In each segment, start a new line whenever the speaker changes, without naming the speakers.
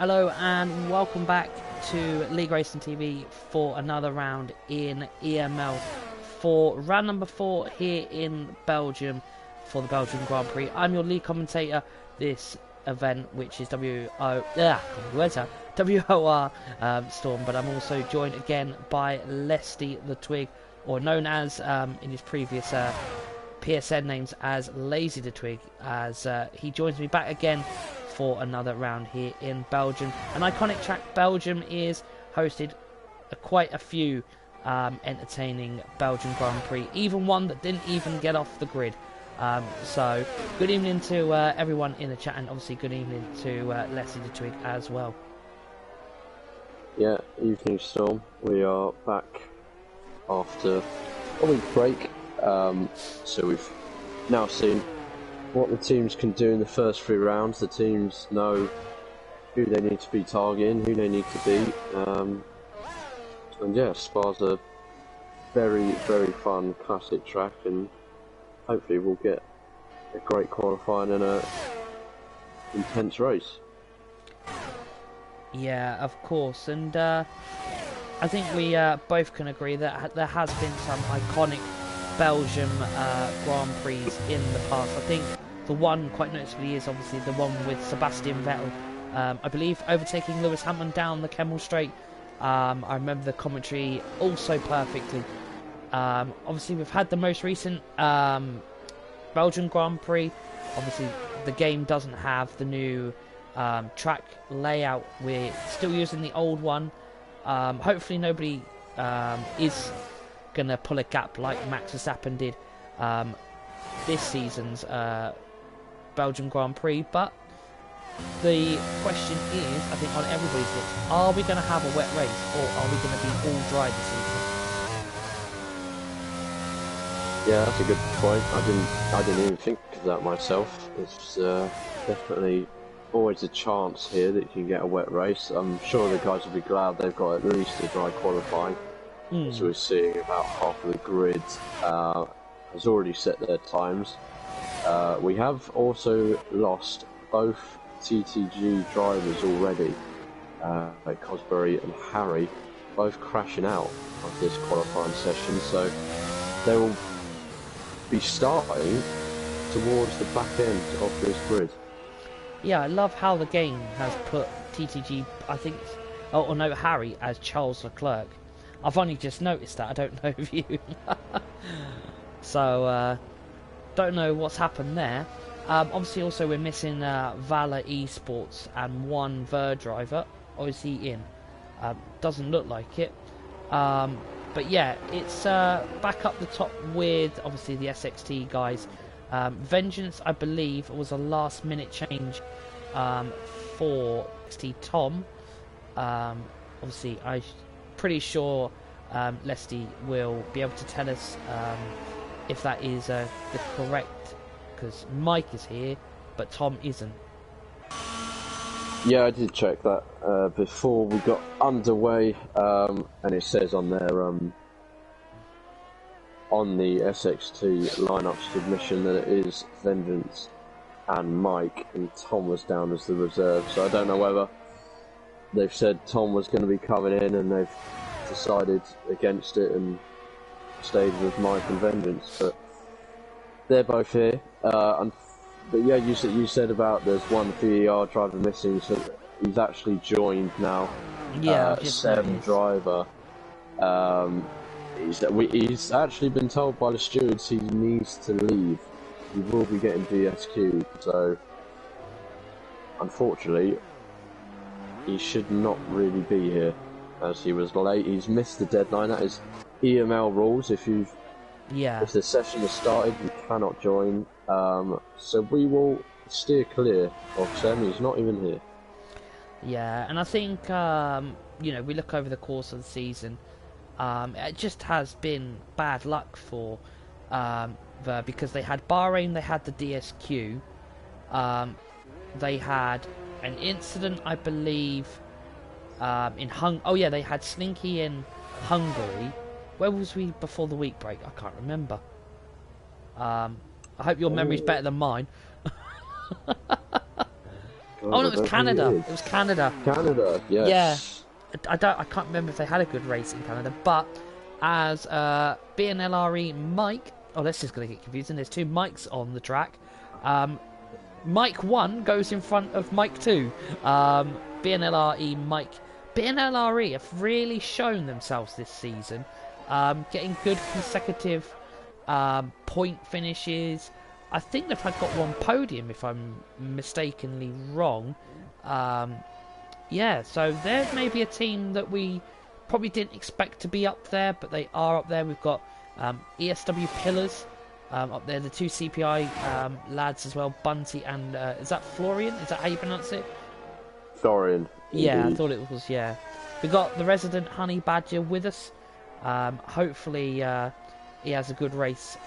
Hello and welcome back to League Racing TV for another round in EML for round number 4 here in Belgium for the Belgian Grand Prix. I'm your lead commentator this event, which is WOR Storm, but I'm also joined again by Lesty the Twig, or known as in his previous PSN names as Lazy the Twig, as he joins me back again for another round here in Belgium. An iconic track. Belgium is hosted quite a few entertaining Belgian Grand Prix, even one that didn't even get off the grid. So good evening to everyone in the chat, and obviously good evening to Leslie the Twig as well.
Yeah, evening Storm. We are back after a week break, so we've now seen what the teams can do in the first 3 rounds. The teams know who they need to be targeting, who they need to beat, and yeah, Spa's a very, very fun classic track, and hopefully we'll get a great qualifying and a intense race.
Yeah, of course, and I think we both can agree that there has been some iconic Belgium Grand Prix in the past. I think the one quite noticeably is obviously the one with Sebastian Vettel, I believe, overtaking Lewis Hamilton down the Kemmel Straight. I remember the commentary also perfectly. Obviously we've had the most recent Belgian Grand Prix. Obviously the game doesn't have the new track layout. We're still using the old one. Hopefully nobody is gonna pull a gap like Max Verstappen did this season's Belgian Grand Prix, but the question is, I think on everybody's lips, are we gonna have a wet race, or are we gonna be all dry this season?
Yeah, that's a good point. I didn't even think of that myself. It's definitely always a chance here that you can get a wet race. I'm sure the guys will be glad they've got at least a dry qualifying. As we're seeing, about half of the grid has already set their times. We have also lost both TTG drivers already, like Cosbury and Harry, both crashing out of this qualifying session, so they will be starting towards the back end of this grid.
Yeah, I love how the game has put TTG, I think, oh no, Harry as Charles Leclerc. I've only just noticed that, I don't know if you. So, don't know what's happened there. Obviously also we're missing Valor Esports and one Ver driver. Or is he in? Doesn't look like it. But yeah, it's back up the top with obviously the SXT guys. Vengeance, I believe, was a last minute change for SXT Tom. Obviously I'm pretty sure Lesty will be able to tell us if that is the correct, because Mike is here but Tom isn't.
Yeah, I did check that before we got underway, and it says on there on the SXT lineup submission that it is Vengeance and Mike, and Tom was down as the reserve, so I don't know whether they've said Tom was going to be coming in and they've decided against it and stayed with Mike and Vengeance, but they're both here. But yeah, you said about there's one VER driver missing, so he's actually joined now.
Yeah,
Sam driver. He's actually been told by the stewards he needs to leave. He will be getting DSQ'd, so unfortunately he should not really be here, as he was late. He's missed the deadline. That is EML rules. If the session has started, you cannot join. So we will steer clear of Sam. He's not even here.
Yeah, and I think you know, we look over the course of the season. It just has been bad luck for because they had Bahrain, they had the DSQ, they had an incident, I believe, in they had Slinky in Hungary. Where was we before the week break? I can't remember. I hope your memory's better than mine.
God,
Oh no,
I
it was
don't
Canada.
think
It was Canada.
Canada,
Yeah.
yes.
I can't remember if they had a good race in Canada, but as BNLRE Mike, oh, that's just going to get confusing. There's two Mikes on the track. Mike 1 goes in front of Mike 2. BNLRE Mike. BNLRE have really shown themselves this season, getting good consecutive point finishes. I think they've got one podium, if I'm mistakenly wrong. Yeah, so they're maybe a team that we probably didn't expect to be up there, but they are up there. We've got ESW Pillars up there, the two CPI lads as well, Bunty and is that Florian? Is that how you pronounce it?
Florian.
Yeah,
Indeed.
I thought it was, yeah. We got the resident Honey Badger with us. Hopefully he has a good race,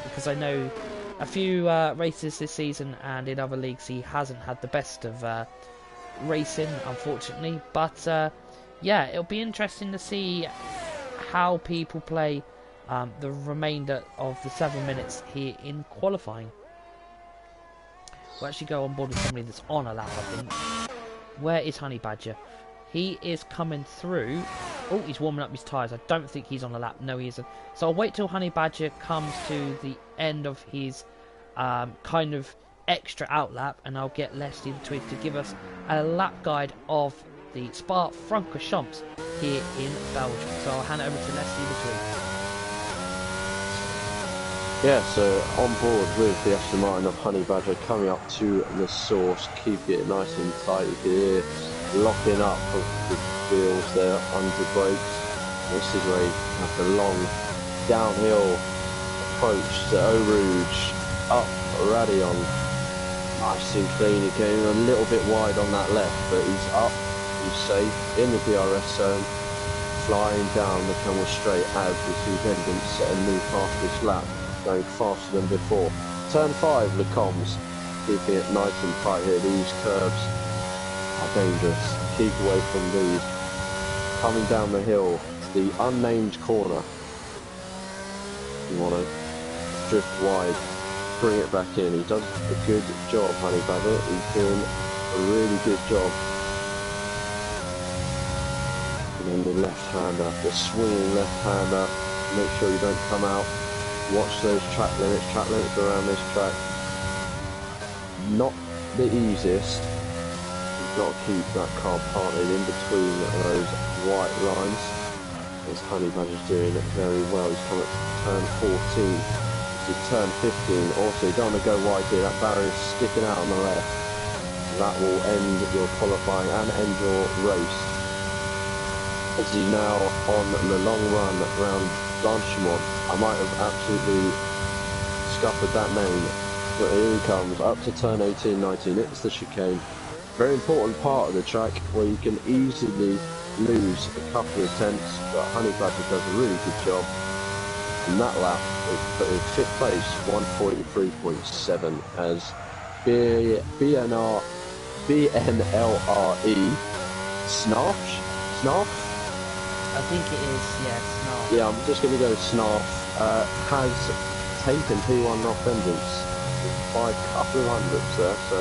because I know a few races this season and in other leagues he hasn't had the best of racing, unfortunately. But yeah, it'll be interesting to see how people play the remainder of the 7 minutes here in qualifying. We'll actually go on board with somebody that's on a lap, I think. Where is Honey Badger? He is coming through. Oh, he's warming up his tyres. I don't think he's on a lap. No, he isn't. So I'll wait till Honey Badger comes to the end of his kind of extra outlap, and I'll get Leslie the Twig to give us a lap guide of the Spa-Francorchamps here in Belgium. So I'll hand it over to Leslie the Twig.
Yeah, so on board with the Aston Martin of Honey Badger coming up to the source, keep it nice and tight. You can hear locking up of the wheels there under brakes. This is where you have the long downhill approach to Eau Rouge, up Radion. Nice and clean. He came a little bit wide on that left, but he's up, he's safe in the DRS zone, flying down the Camel Straight as we see Vengeance set a new fastest lap, going faster than before. Turn 5, Lecombs, keeping it nice and tight here. These curves are dangerous. Keep away from these. Coming down the hill, the unnamed corner. You want to drift wide, bring it back in. He does a good job, Honey Badger. He's doing a really good job. And then the left-hander, the swinging left-hander. Make sure you don't come out. Watch those track limits around this track. Not the easiest. You've got to keep that car parted in between those white lines. As Honey Badger's doing it very well. He's coming up to turn 14. This is turn 15. Also, you don't want to go wide here. That barrier is sticking out on the left. That will end your qualifying and end your race. As he's now on the long run around Blanchimont. I might have absolutely scuppered that name, but here he comes up to turn 18, 19. It's the chicane. Very important part of the track where you can easily lose a couple of tenths, but Honey Badger does a really good job. And that lap is in 5th place, 143.7 as BNLRE Snarf?
I think it is, yeah, Snarf.
Yeah, I'm just going to go Snarf. Has taken P1 off Vengeance by a couple of hundredths there. So,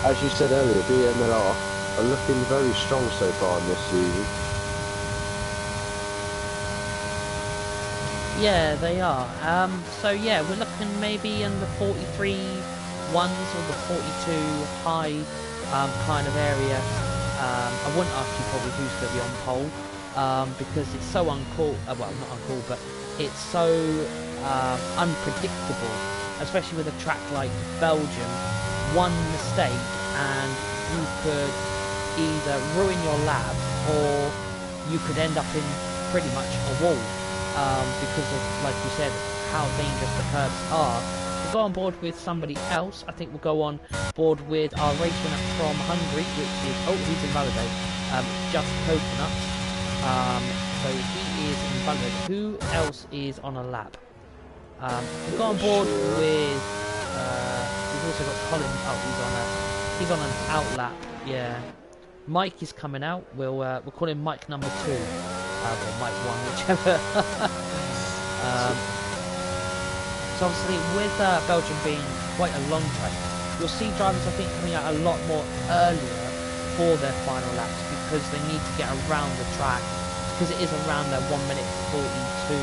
as you said earlier, BMLR are looking very strong so far in this season.
Yeah, they are. So yeah, we're looking maybe in the 43 ones or the 42 high kind of area. I wouldn't ask you probably who's going to be on pole. Because it's so uncool, well not uncool, but it's so unpredictable, especially with a track like Belgium. One mistake and you could either ruin your lap or you could end up in pretty much a wall, because of, like you said, how dangerous the curves are. We'll go on board with somebody else. I think we'll go on board with our race winner from Hungary, which is, oh, he's invalidated, Just Coconut. So he is invalid. Who else is on a lap? We've got on board with. We've also got Colin. Oh, he's on an out lap. Yeah. Mike is coming out. We'll call him Mike number 2, or Mike 1, whichever. So obviously, with Belgium being quite a long track, you'll see drivers, I think, coming out a lot more earlier for their final laps because they need to get around the track, because it is around their 1 minute 42,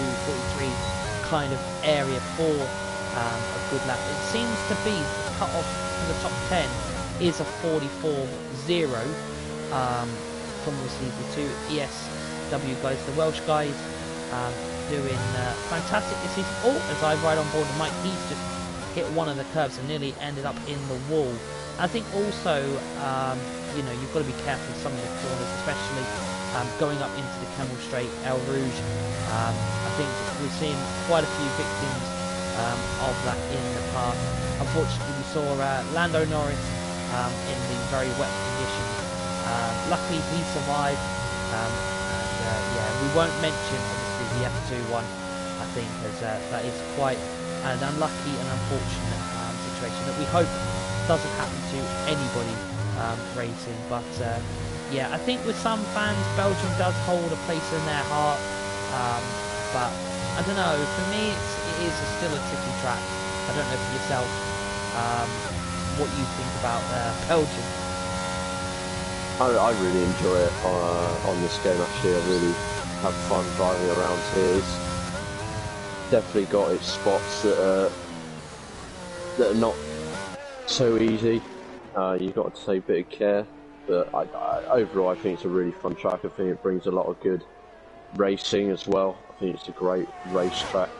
43 kind of area for a good lap. It seems to be the cut off for the top 10 is a 44.0 from obviously the two ESW guys, the Welsh guys, doing fantastic this season. Oh, as I ride on board Mike, he's just hit one of the curves and nearly ended up in the wall. I think also, you know, you've got to be careful in some of the corners, especially going up into the Camel Straight, El Rouge. I think we've seen quite a few victims of that in the past. Unfortunately, we saw Lando Norris in the very wet conditions. Luckily, he survived. Yeah, we won't mention obviously the F2 one, I think, as that is quite an unlucky and unfortunate situation that we hope doesn't happen to anybody racing. But yeah, I think with some fans, Belgium does hold a place in their heart. But I don't know. For me, it is still a tricky track. I don't know for yourself what you think about Belgium.
I really enjoy it on this game. Actually, I really have fun driving around here. It's definitely got its spots that are not so easy. You've got to take a bit of care, but overall I think it's a really fun track. I think it brings a lot of good racing as well. I think it's a great racetrack,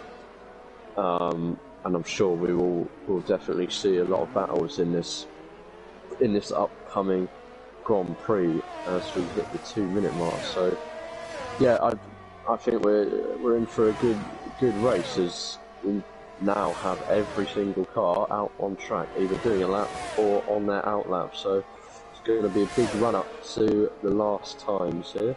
and I'm sure we'll definitely see a lot of battles in this upcoming Grand Prix as we hit the 2 minute mark. So yeah, I think we're in for a good race, as we now have every single car out on track, either doing a lap or on their out lap. So it's going to be a big run up to the last times here.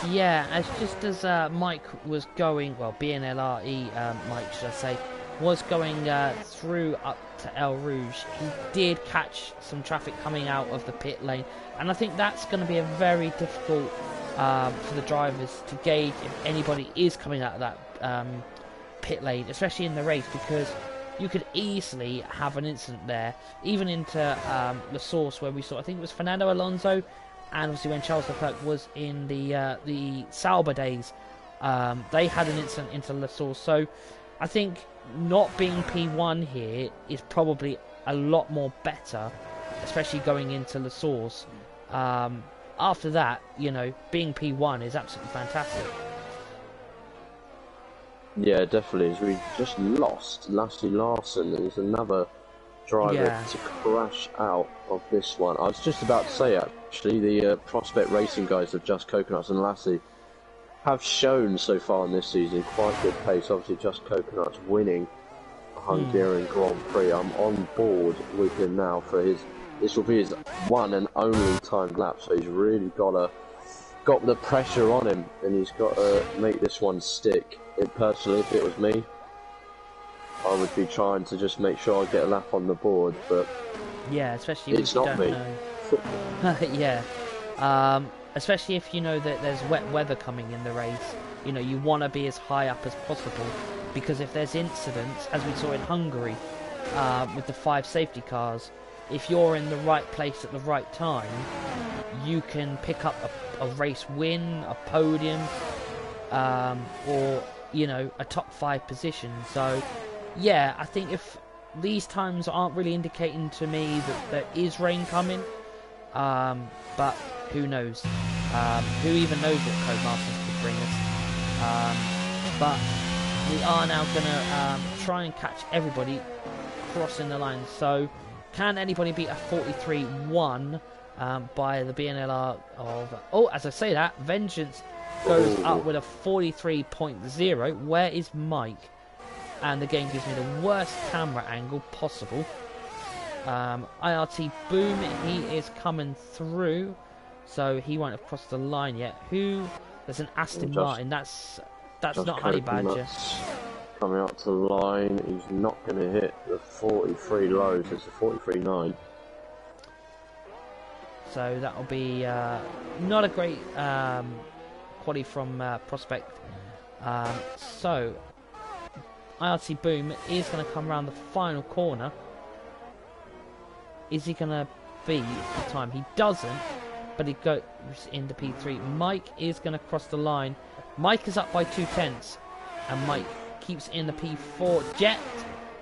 Yeah, just as Mike was going, well, BNLRE Mike, should I say, was going through up to El Rouge, he did catch some traffic coming out of the pit lane, and I think that's going to be a very difficult for the drivers to gauge if anybody is coming out of that pit lane, especially in the race, because you could easily have an incident there, even into La Source, where we saw, I think it was Fernando Alonso, and obviously when Charles Leclerc was in the Sauber days, they had an incident into La Source. So I think not being P1 here is probably a lot more better, especially going into La Source. After that, you know, being P1 is absolutely fantastic.
Yeah, definitely. As we just lost Lassie Larson, there's another driver to crash out of this one. I was just about to say, actually, the Prospect Racing guys of Just Coconuts and Lassie have shown so far in this season quite good pace. Obviously, Just Coconuts winning the Hungarian Grand Prix. I'm on board with him now for this will be his one and only timed lap, so he's really got the pressure on him, and he's got to make this one stick. Personally, if it was me, I would be trying to just make sure I get a lap on the board, but
yeah, especially
it's not me.
Yeah, especially if you know that there's wet weather coming in the race. You know, you want to be as high up as possible, because if there's incidents, as we saw in Hungary with the 5 safety cars, if you're in the right place at the right time, you can pick up a race win, a podium, or, you know, a top 5 position. So yeah, I think if these times aren't really indicating to me that there is rain coming, but who knows? Who even knows what Codemasters could bring us? But we are now going to try and catch everybody crossing the line. So can anybody beat a 43.1 by the BNLR of... Oh, as I say that, Vengeance goes up with a 43.0. Where is Mike? And the game gives me the worst camera angle possible. IRT Boom, he is coming through, so he won't have crossed the line yet. There's an Aston Martin. That's not Honey Badger.
Coming out to the line, he's not going to hit the 43 lows. It's a 43.9.
So that'll be not a great quality from Prospect. So IRT Boom is going to come around the final corner. is he going to be the time? He doesn't, but he goes into P3. Mike is going to cross the line. Mike is up by 2/10, and Mike keeps in the P4. Jet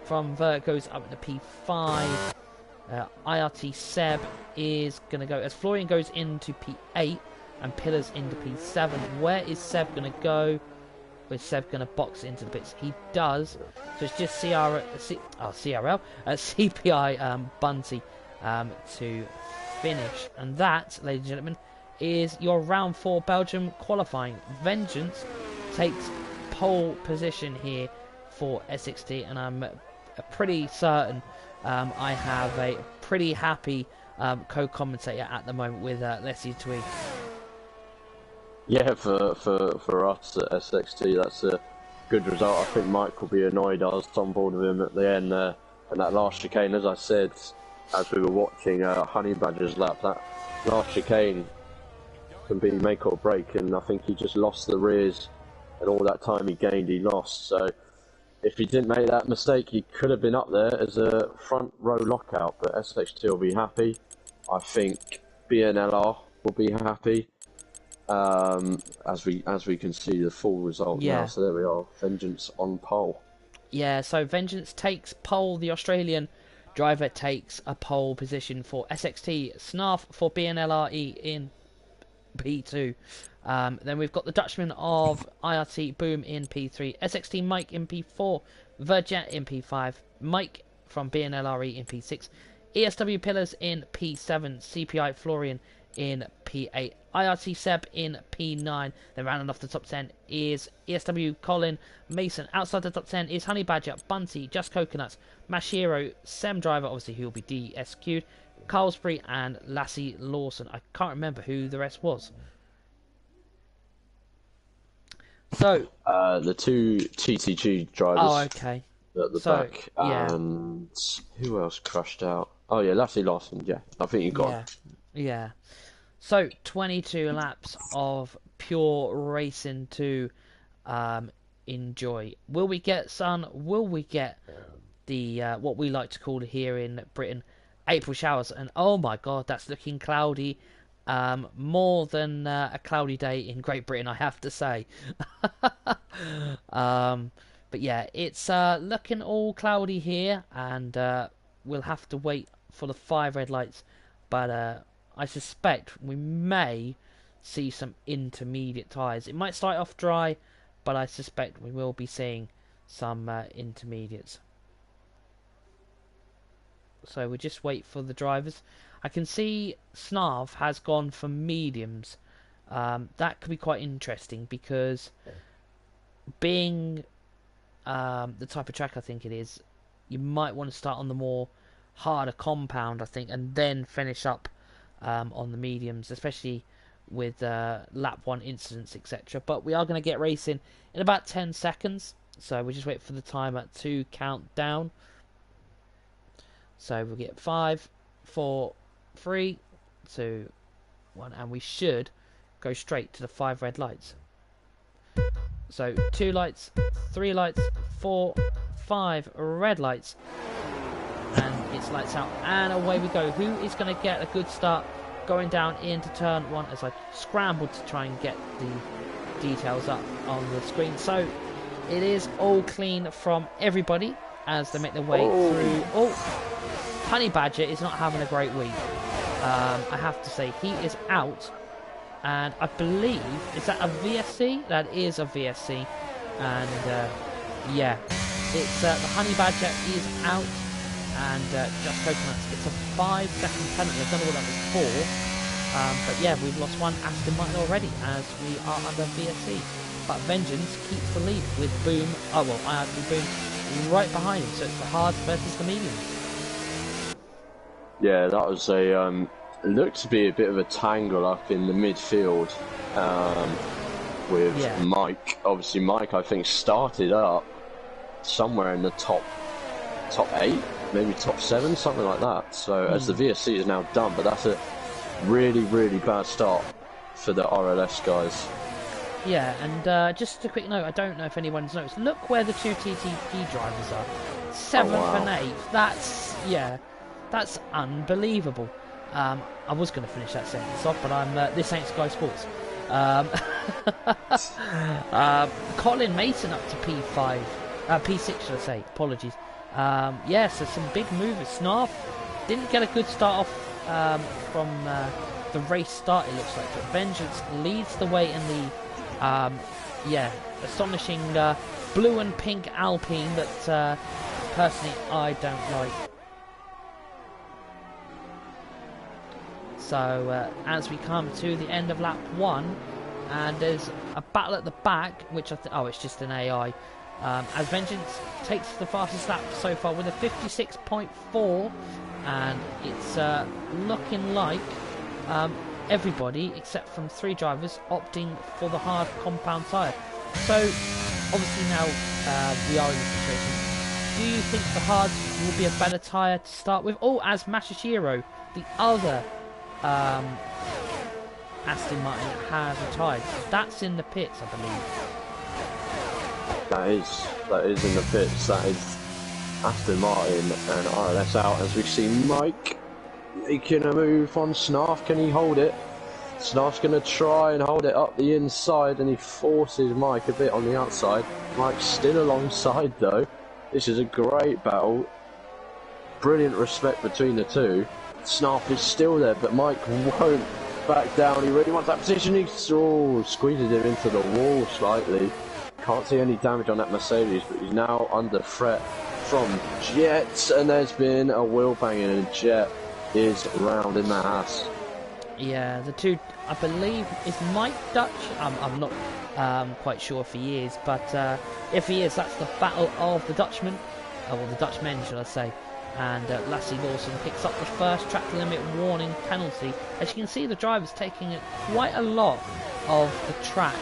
from Vert goes up to P5. IRT Seb is going to go, as Florian goes into P8 and Pillars into P7. Where is Seb going to go? Is Seb going to box into the bits? He does. So it's just CPI Bunty to finish. And that, ladies and gentlemen, is your round 4 Belgium qualifying. Vengeance takes pole position here for SXT, and I'm pretty certain I have a pretty happy co-commentator at the moment with Leslie Twee.
Yeah, for us at SXT, that's a good result. I think Mike will be annoyed. I was on board with him at the end and that last chicane, as I said, as we were watching Honey Badger's lap, that last chicane can be make or break, and I think he just lost the rears, and all that time he gained, he lost. So if he didn't make that mistake, he could have been up there as a front row lockout, but SXT will be happy. I think BNLR will be happy. As we can see the full result now. So there we are, Vengeance on pole.
Yeah, so Vengeance takes pole. The Australian driver takes a pole position for SXT. Snarf for BNLRE in P2. Then we've got the Dutchman of IRT Boom in P3. SXT Mike in P4. Verjet in P5. Mike from BNLRE in P6. ESW Pillars in P7. CPI Florian in P8. IRT Seb in P9. Then rounding off the top 10 is ESW Colin Mason. Outside the top 10 is Honey Badger, Bunty, Just Coconuts, Mashiro, Sem Driver, obviously he will be DSQ'd, Carlsbury and Lassie Lawson. I can't remember who the rest was. So
the two TTG drivers.
Oh, okay.
At the back. And who else crashed out? Oh yeah, Lassie Lawson. Yeah, I think you got.
Yeah. So 22 laps of pure racing to enjoy. Will we get sun? Will we get the what we like to call here in Britain April showers? And oh my god, that's looking cloudy. More than a cloudy day in Great Britain, I have to say. But yeah, it's looking all cloudy here, and we'll have to wait for the 5 red lights. But I suspect we may see some intermediate tyres. It might start off dry, but I suspect we will be seeing some intermediates. So we'll just wait for the drivers. I can see Snarf has gone for mediums. That could be quite interesting, because being the type of track I think it is, you might want to start on the more harder compound, I think, and then finish up on the mediums, especially with lap 1 incidents, etc. But we are going to get racing in about 10 seconds, so we'll just wait for the timer to count down. So we'll get 5, 4, 3, 2, 1, and we should go straight to the 5 red lights. So 2 lights, 3 lights, 4, 5 red lights, and it's lights out, and away we go. Who is going to get a good start going down into turn 1, as I scrambled to try and get the details up on the screen? So it is all clean from everybody as they make their way through. Honey Badger is not having a great week. I have to say, he is out, and I believe, is that a VSC? That is a VSC, and yeah, it's the Honey Badger is out, and Just Coconuts, it's a 5-second penalty. I don't know what that was for, but yeah, we've lost one Aston Martin already as we are under VSC. But Vengeance keeps the lead with Boom, IRT Boom right behind him, so it's the hards versus the mediums.
Yeah, that was a looked to be a bit of a tangle up in the midfield with Mike. Obviously, Mike, I think, started up somewhere in the top 8, maybe top 7, something like that. So as the VSC is now done, but that's a really, really bad start for the RLS guys.
Yeah, and just a quick note, I don't know if anyone's noticed, look where the 2 TTG drivers are. 7th and 8th, that's, yeah. That's unbelievable. I was going to finish that sentence off, but this ain't Sky Sports. Colin Mason up to P5, P6 should I say, apologies. Yeah, so some big movers. Snarf didn't get a good start off from the race start, it looks like, but Vengeance leads the way in the, yeah, astonishing blue and pink Alpine that personally I don't like. So as we come to the end of lap 1, and there's a battle at the back, which oh, it's just an AI. As Vengeance takes the fastest lap so far with a 56.4, and it's looking like everybody except from 3 drivers opting for the hard compound tyre. So obviously now we are in this situation. Do you think the hards will be a better tyre to start with? Oh, as Masashiro, the other Aston Martin has retired. That's in the pits, I believe.
That is in the pits. That is Aston Martin and RLS out, as we see Mike making a move on Snarf. Can he hold it? Snarf's going to try and hold it up the inside, and he forces Mike a bit on the outside. Mike's still alongside though. This is a great battle. Brilliant respect between the two. Snarf is still there, but Mike won't back down. He really wants that position. He squeezes him into the wall slightly. Can't see any damage on that Mercedes, but he's now under threat from Jet, and there's been a wheel banging, and Jet is round in the house.
Yeah, the two, I believe, is Mike Dutch? I'm not quite sure if he is, but if he is, that's the battle of the Dutchmen, well, the Dutchmen, should I say. And Lassie Lawson picks up the first track limit warning penalty. As you can see, the driver's taking quite a lot of the track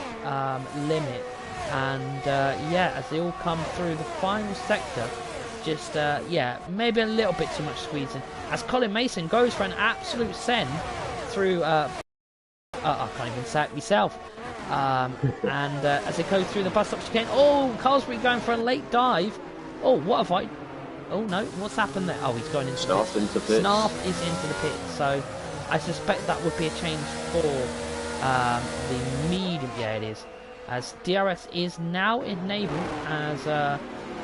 limit. And yeah, as they all come through the final sector, just yeah, maybe a little bit too much squeezing. As Colin Mason goes for an absolute send through, I can't even say it myself. And as they go through the bus stop chicane, oh, Carlsbury going for a late dive. Oh, what have I? Oh no, what's happened there? Oh, he's going into
Snarf
the pits.
into the pits.
Snarf is into the pits, so I suspect that would be a change for the medium. Yeah, it is. As DRS is now enabled, as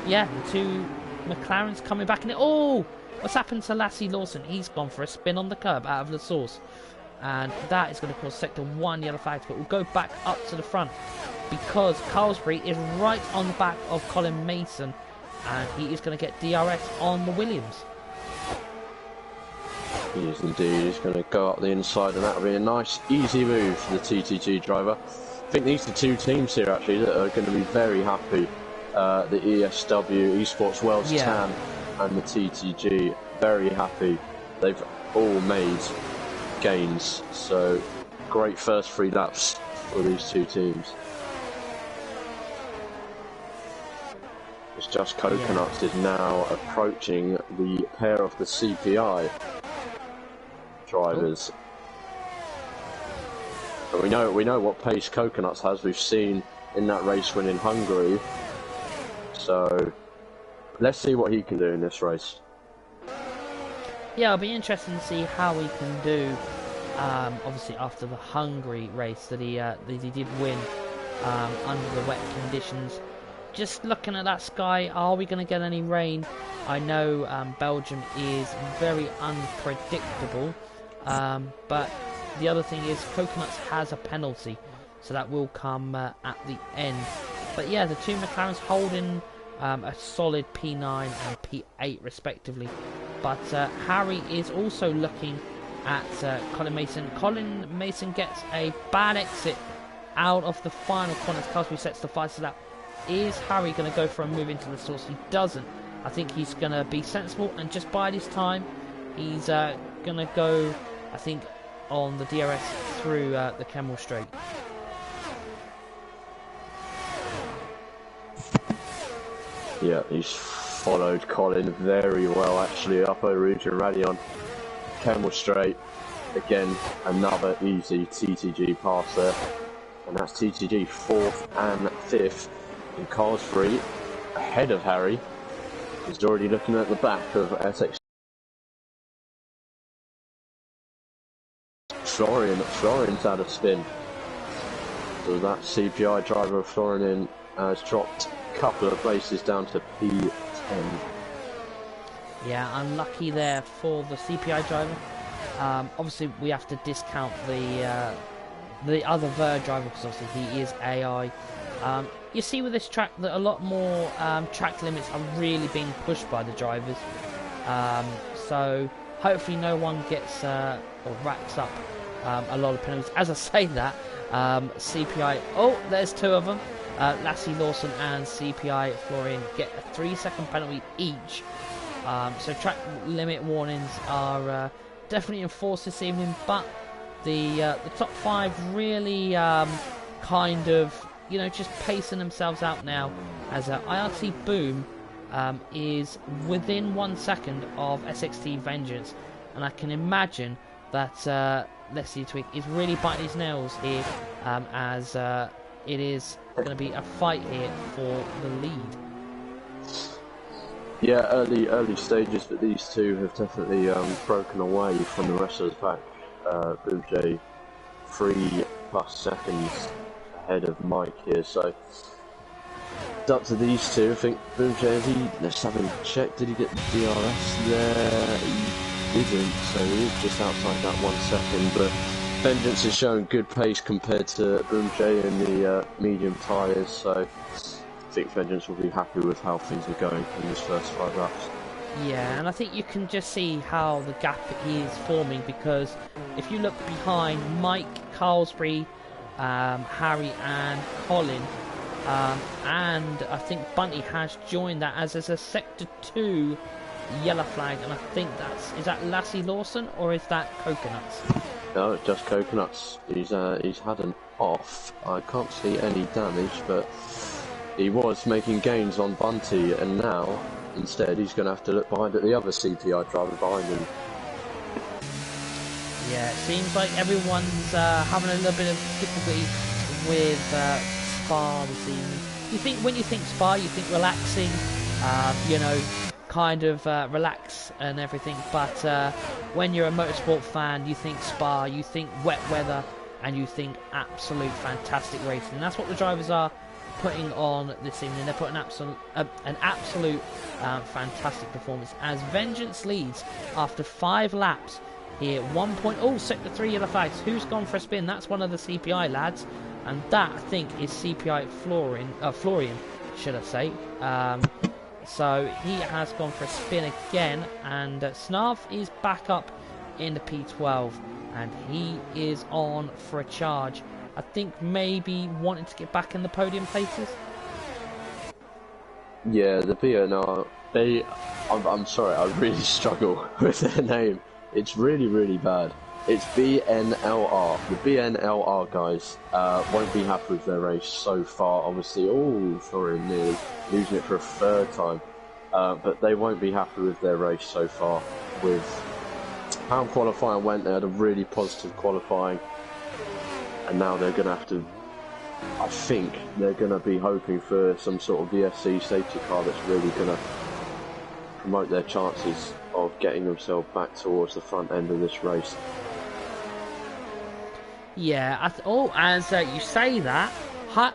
yeah, the two McLarens coming back in it. Oh, what's happened to Lassie Lawson? He's gone for a spin on the curb out of the source, and that is going to cause sector 1 yellow flags. But we'll go back up to the front because Carlsbury is right on the back of Colin Mason, and he is going to get DRS on the Williams.
He is indeed. He's going to go up the inside, and that'll be a nice, easy move for the TTG driver. I think these are the two teams here actually that are going to be very happy. The ESW, Esports Wales TAN, and the TTG, very happy. They've all made gains, so great first 3 laps for these two teams. It's just Coconuts is now approaching the pair of the CPI drivers. But we know what pace Coconuts has. We've seen in that race win in Hungary. So let's see what he can do in this race.
Yeah, it'll be interesting to see how he can do. Obviously, after the Hungary race that he did win under the wet conditions. Just looking at that sky, are we going to get any rain? I know Belgium is very unpredictable, but the other thing is Coconuts has a penalty, so that will come at the end. But yeah, the two McLarens holding a solid P9 and P8 respectively. But Harry is also looking at Colin Mason. Colin Mason gets a bad exit out of the final corner as Carlsbury sets the fastest lap. Is Harry going to go for a move into the source? He doesn't. I think he's going to be sensible and just bide his time. He's going to go, I think, on the DRS through the Kemmel Straight.
Yeah, he's followed Colin very well actually up over Rouge and Radion. Kemmel Straight, again, another easy TTG pass there. And that's TTG 4th and 5th. And Carlsbury, ahead of Harry, is already looking at the back of SX Florian's had a spin. So that CPI driver of Florian has dropped a couple of places down to P10.
Yeah, unlucky there for the CPI driver. Obviously, we have to discount the other Ver driver because obviously he is AI. You see with this track that a lot more track limits are really being pushed by the drivers. So hopefully no one gets or racks up a lot of penalties. As I say that, CPI... Oh, there's two of them. Lassie Lawson and CPI Florian get a 3-second penalty each. So track limit warnings are definitely enforced this evening, but the top 5 really kind of, you know, just pacing themselves out now as IRT Boom is within 1 second of SXT Vengeance, and I can imagine that Leslie Twig is really biting his nails here as it is going to be a fight here for the lead.
Yeah, early stages, but these two have definitely broken away from the rest of the pack. Boom J 3+ seconds ahead of Mike here, so it's up to these two. I think Boom J, let's have a check, did he get the DRS there? He didn't, so he's just outside that 1 second, but Vengeance is showing good pace compared to Boom J in the medium tyres, so I think Vengeance will be happy with how things are going in this first 5 laps.
Yeah, and I think you can just see how the gap is forming, because if you look behind Mike, Carlsbury, Harry and Colin, and I think Bunty has joined that as there's a Sector 2 yellow flag, and I think is that Lassie Lawson or is that Coconuts?
No, just Coconuts. He's had an off. I can't see any damage, but he was making gains on Bunty, and now instead he's going to have to look behind at the other CPI driver behind him.
Yeah, it seems like everyone's having a little bit of difficulty with Spa this evening. When you think Spa, you think relaxing, you know, kind of relax and everything, but when you're a motorsport fan, you think Spa, you think wet weather, and you think absolute fantastic racing. And that's what the drivers are putting on this evening. They're putting an absolute fantastic performance as Vengeance leads after 5 laps here. 1 point. Oh, Sector 3 yellow flags. Who's gone for a spin? That's one of the CPI lads, and that I think is CPI Florian, should I say. So he has gone for a spin again, and Snarf is back up in the P12, and he is on for a charge. I think maybe wanting to get back in the podium places.
Yeah, the BNR, I'm sorry, I really struggle with their name. It's really bad. It's BNLR. The BNLR guys won't be happy with their race so far, obviously. Oh, Florian nearly losing it for a 3rd time. But they won't be happy with their race so far. With how qualifying went, they had a really positive qualifying. And now they're going to have to, I think, they're going to be hoping for some sort of VSC safety car that's really going to promote their chances of getting themselves back towards the front end of this race.
Yeah, as you say that,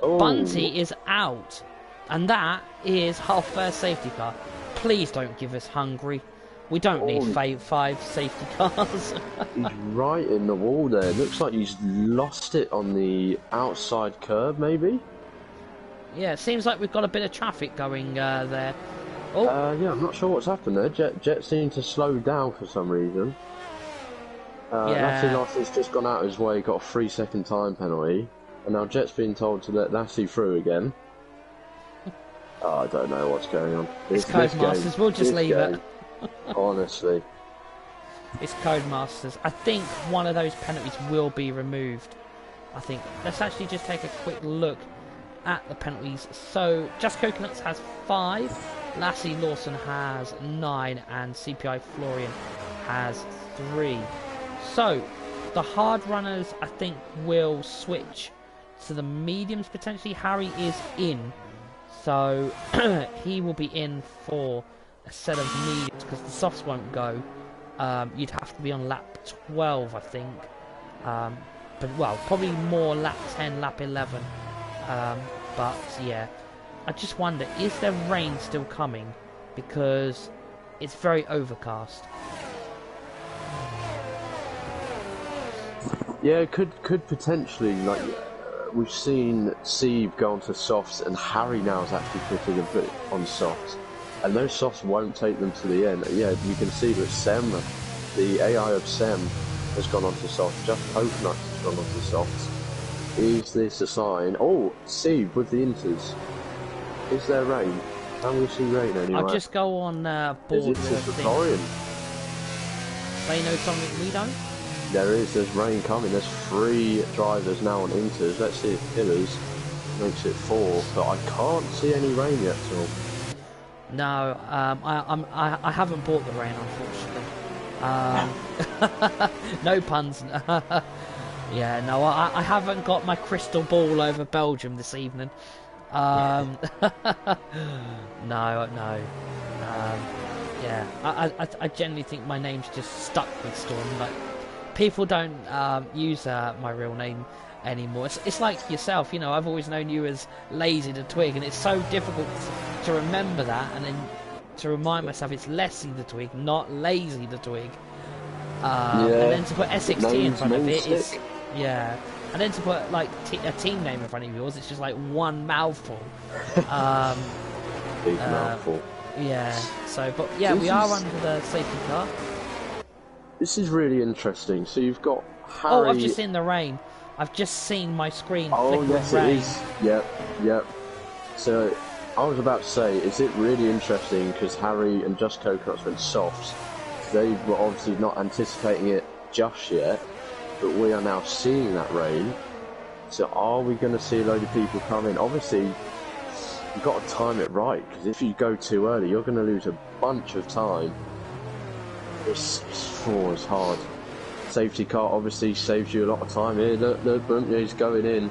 Bunty is out, and that is our first safety car. Please don't give us Hungary. We don't need 5 safety cars.
He's right in the wall there. Looks like he's lost it on the outside curb, maybe?
Yeah, it seems like we've got a bit of traffic going there.
Yeah, I'm not sure what's happened there. Jet seemed to slow down for some reason. Lassie's just gone out of his way, got a 3-second time penalty, and now Jet's been told to let Lassie through again. I don't know what's going on.
It's Codemasters, we'll just leave it.
Honestly.
It's Codemasters. I think one of those penalties will be removed. I think. Let's actually just take a quick look at the penalties. So, Just Coconuts has 5, Lassie Lawson has 9, and CPI Florian has 3. So, the hard runners, I think, will switch to the mediums potentially. Harry is in, so he will be in for a set of mediums because the softs won't go. You'd have to be on lap 12, I think, But well, probably more lap 10, lap 11. But yeah, I just wonder, is there rain still coming? Because it's very overcast.
Yeah, could potentially, like, we've seen Steve go onto softs, and Harry now is actually putting a bit on softs, and those softs won't take them to the end. Yeah, you can see that Sem, the AI of Sem, has gone onto softs. Just Coconut has gone onto softs. Is this a sign? Oh, Steve with the inters. Is there rain? Can we see rain anywhere?
I'll just go on board
Is
with
it Victorian?
They know something we don't.
There's rain coming. There's 3 drivers now on inters. Let's see if Killers makes it 4, but I can't see any rain yet at all.
No, I haven't bought the rain, unfortunately. No puns. Yeah, no, I haven't got my crystal ball over Belgium this evening. No. Yeah, I generally think my name's just stuck with Storm. Like, people don't use my real name anymore. It's like yourself, you know. I've always known you as Lazy the Twig, and it's so difficult to remember that, and then to remind myself it's Leslie the Twig, not Lazy the Twig. And then to put SXT in front of it is, yeah. And then to put like a team name in front of yours, it's just like one mouthful.
Big mouthful.
Yeah. So, but yeah, we are under the safety car.
This is really interesting. So you've got Harry...
Oh, I've just seen the rain. I've just seen my screen flicker
yes,
rain.
It is. Yep. So I was about to say, is it really interesting because Harry and Just Coconuts went softs? They were obviously not anticipating it just yet, but we are now seeing that rain. So are we going to see a load of people come in? Obviously, you've got to time it right, because if you go too early, you're going to lose a bunch of time. It's hard. Safety car obviously saves you a lot of time here. Look, Bruntje's going in.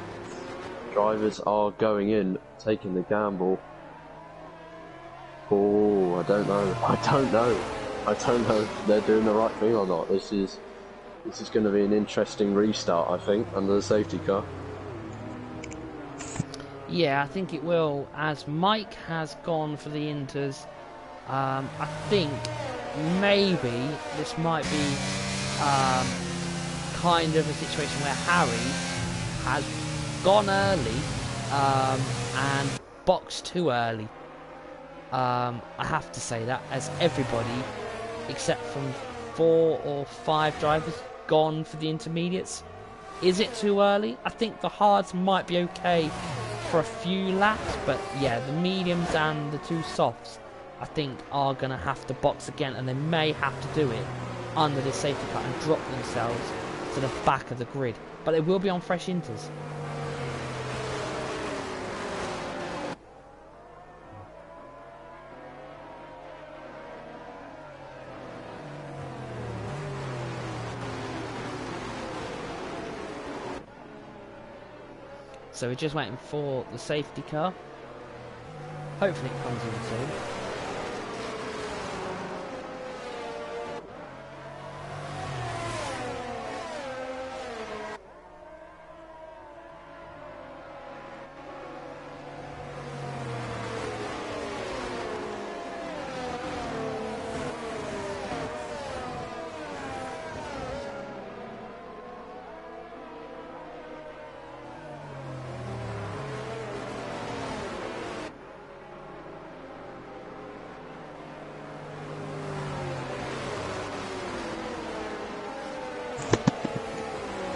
Drivers are going in, taking the gamble. Oh, I don't know if they're doing the right thing or not. This is going to be an interesting restart, I think, under the safety car.
Yeah, I think it will, as Mike has gone for the inters. I think maybe this might be kind of a situation where Harry has gone early and boxed too early. I have to say that, as everybody except from 4 or 5 drivers gone for the intermediates. Is it too early? I think the hards might be okay for a few laps, but yeah, the mediums and the 2 softs I think are going to have to box again, and they may have to do it under the safety car and drop themselves to the back of the grid, but they will be on fresh inters. So we're just waiting for the safety car. Hopefully it comes in soon.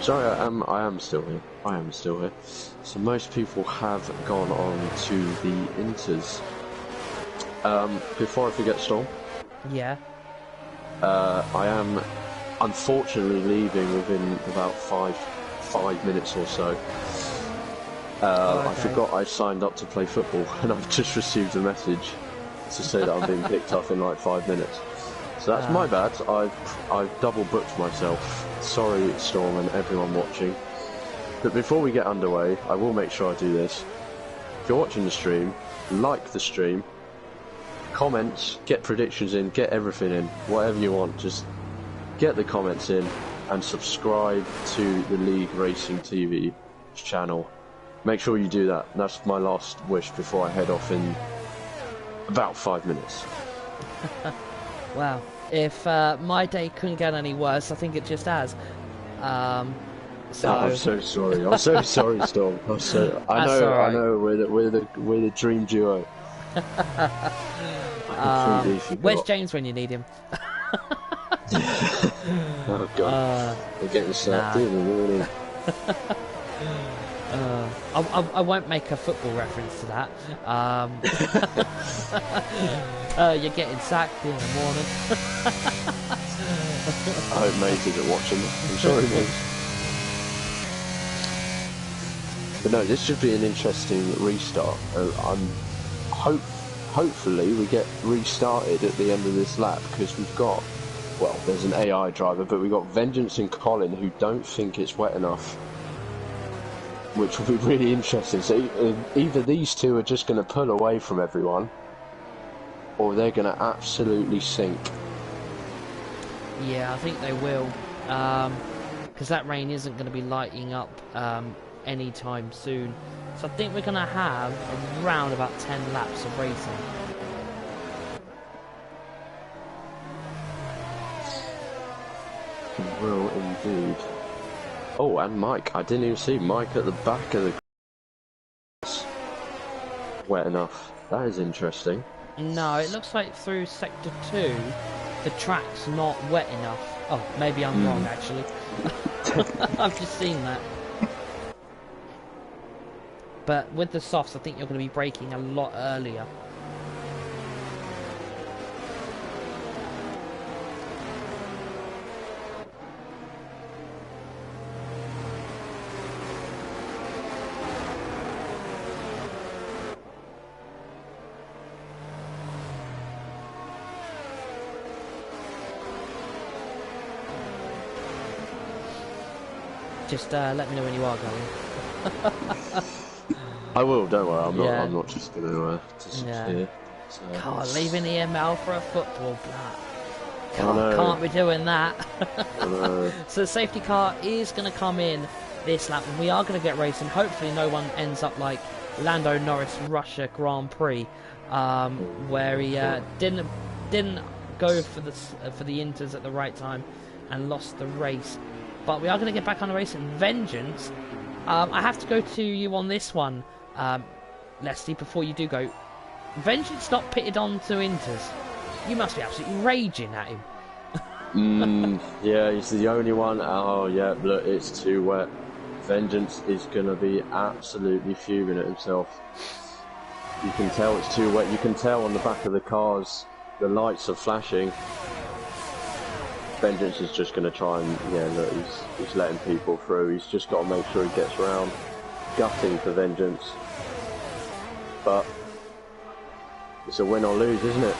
Sorry, I am still here. I am still here. So most people have gone on to the inters. Before I forget, Storm.
Yeah.
I am unfortunately leaving within about five minutes or so. Okay. I forgot I signed up to play football, and I've just received a message to say that I'm being picked up in like 5 minutes. So that's my bad. I've double booked myself. Sorry, Storm, and everyone watching. But before we get underway, I will make sure I do this. If you're watching the stream, like the stream, comments, get predictions in, get everything in, whatever you want. Just get the comments in, and subscribe to the League Racing TV channel. Make sure you do that. That's my last wish before I head off in about 5 minutes.
Wow. If my day couldn't get any worse, I think it just has. So
I'm so sorry. I'm so sorry, Storm. I know.
Right.
I know. We're the dream duo. I completely forgot.
Where's James when you need him?
Oh God. We're getting sacked in the morning.
I won't make a football reference to that. You're getting sacked in the morning.
I hope mate isn't watching. I'm sorry, mate. But no, this should be an interesting restart. Hopefully we get restarted at the end of this lap, because we've got, well, there's an AI driver, but we've got Vengeance and Colin who don't think it's wet enough, which will be really interesting. So either these two are just going to pull away from everyone, or they're going to absolutely sink.
Yeah, I think they will, because that rain isn't going to be lighting up anytime soon. So I think we're going to have around about 10 laps of racing.
We will indeed. Oh, and Mike. I didn't even see Mike at the back of the grass. Wet enough. That is interesting.
No, it looks like through Sector 2, the track's not wet enough. Oh, maybe I'm wrong, actually. I've just seen that. But with the softs, I think you're going to be braking a lot earlier. Just let me know when you are going.
I will, don't worry. I'm not just going to disappear. So.
God, leaving EML for a football plat. Can't be doing that. So the safety car is going to come in this lap, and we are going to get racing. Hopefully no one ends up like Lando Norris Russia Grand Prix, where he didn't go for the inters at the right time and lost the race. But we are going to get back on the race. And Vengeance, I have to go to you on this one, Leslie, before you do go. Vengeance not pitted on to Inters. You must be absolutely raging at him.
Yeah, he's the only one. Oh, yeah, look, it's too wet. Vengeance is going to be absolutely fuming at himself. You can tell it's too wet. You can tell on the back of the cars, the lights are flashing. Vengeance is just going to try and, yeah, look, he's letting people through. He's just got to make sure he gets round. Gutting for Vengeance. But it's a win or lose, isn't it?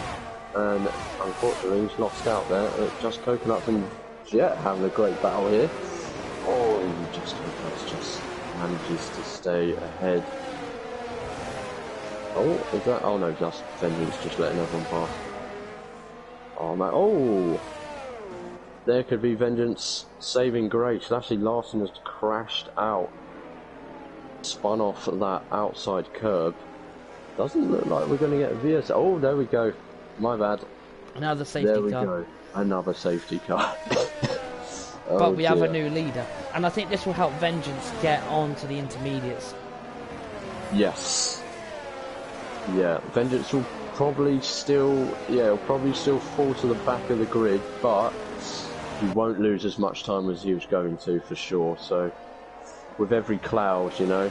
And unfortunately he's lost out there. Just Coconut and Jet having a great battle here. Oh, Just Coconut just manages to stay ahead. Oh, is that? Oh no, just Vengeance just letting everyone pass. Oh man, oh! There could be Vengeance saving grace. Actually, Larson has crashed out. Spun off that outside curb. Doesn't look like we're going to get a VS. Oh, there we go. My bad.
Another safety car.
There we go. Another safety car.
But we have a new leader. And I think this will help Vengeance get on to the intermediates.
Yes. Yeah, Vengeance will probably still... Yeah, he'll probably still fall to the back of the grid, but he won't lose as much time as he was going to, for sure. So, with every cloud, you know...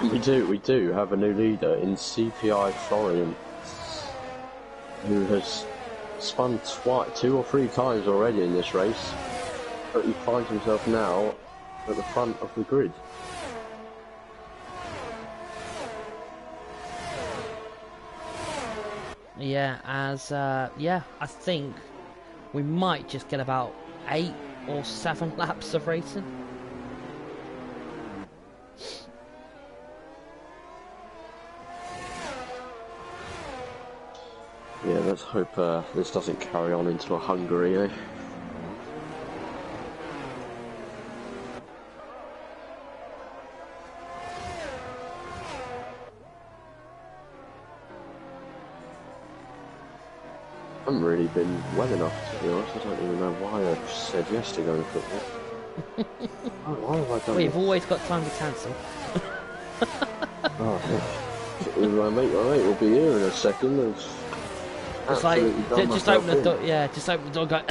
We do have a new leader in CPI Florian, who has spun 2 or 3 times already in this race, but he finds himself now at the front of the grid.
Yeah, I think we might just get about 8 or 7 laps of racing.
Yeah, let's hope this doesn't carry on into a Hungary, eh? I haven't really been well enough, to be honest. I don't even know why I said yes to going football. Why have I done
Well, you've
this?
always got time to cancel.
Oh, my mate will be here in a second. It's
It's like,
absolutely done
just
myself
open the
in.
door, yeah, just open the door and go,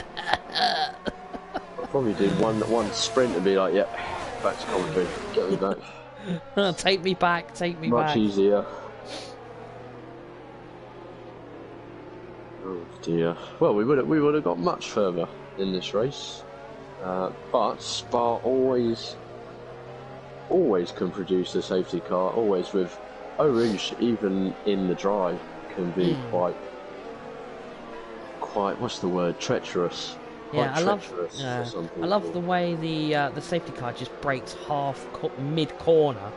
I'll probably do one sprint and be like, yep, back to commentary. Get me back.
take me back, take me
Much
back.
easier. Oh dear. Well, we would have got much further in this race, but Spa always can produce a safety car. Always with Orange, even in the drive, can be quite what's the word? Treacherous.
Yeah,
Quite treacherous for some people.
I love the way the safety car just brakes mid corner,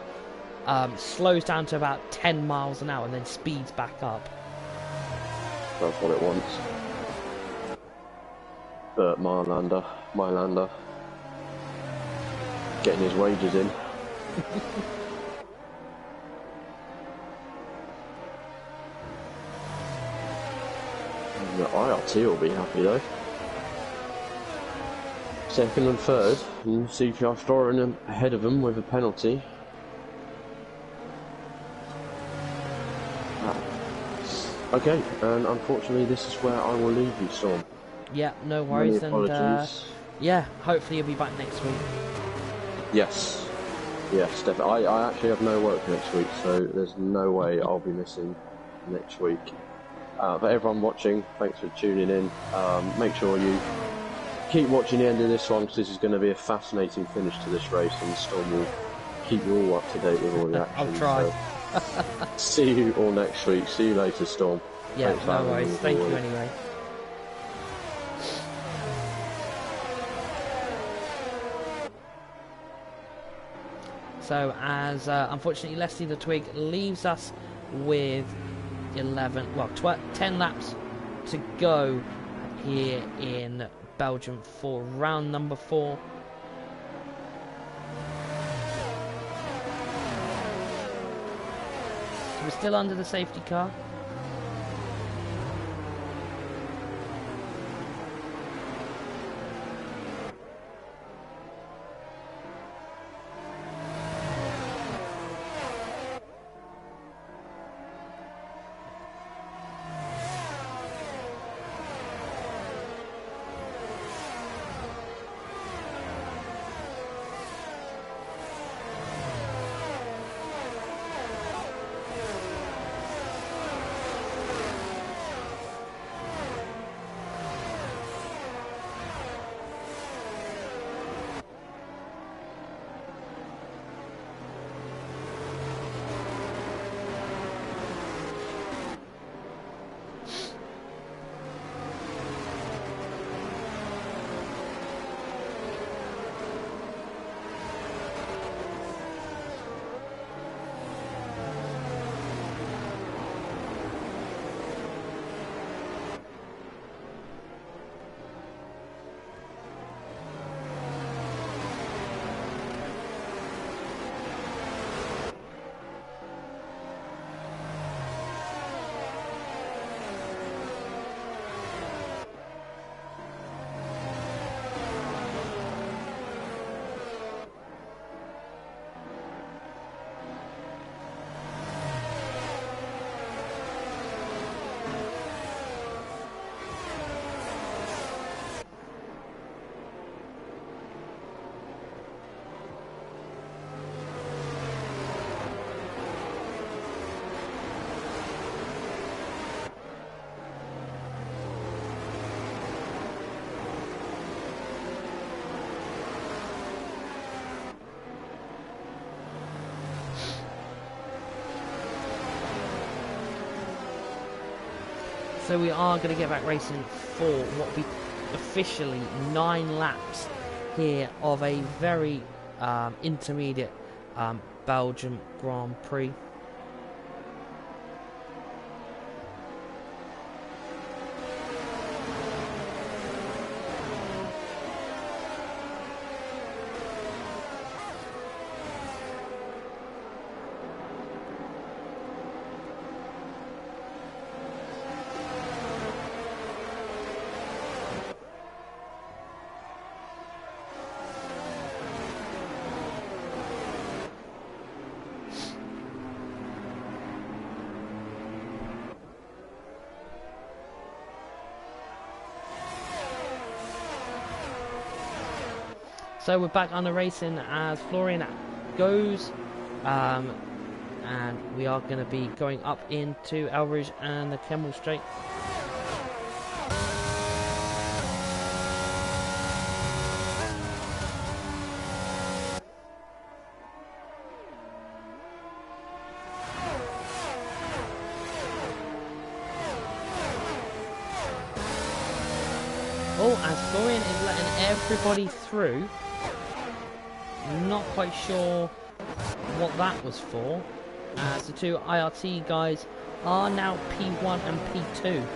slows down to about 10 miles an hour, and then speeds back up.
That's what it wants. Bert Mylander, getting his wages in. The IRT will be happy though. Second and third, and CPR storing them ahead of them with a penalty. Okay, and unfortunately this is where I will leave you, Storm.
Yeah, no worries,
Many apologies.
yeah, hopefully you'll be back next week.
Yes, definitely. I actually have no work next week, so there's no way I'll be missing next week. But everyone watching, thanks for tuning in. Make sure you keep watching the end of this one, because this is going to be a fascinating finish to this race, and Storm will keep you all up to date with all the action.
I'll try.
So. See you all next week. See you later, Storm.
Yeah, no worries. Thank you anyway. So, as unfortunately Leslie the Twig leaves us with 10 laps to go here in Belgium for round number 4. We're still under the safety car. So we are going to get back racing for what will be officially 9 laps here of a very intermediate Belgium Grand Prix. So we're back on the racing as Florian goes, and we are going to be going up into El Rouge and the Kemmel Straight. Oh, as Florian is letting everybody through. Not quite sure what that was for, as the two IRT guys are now P1 and P2.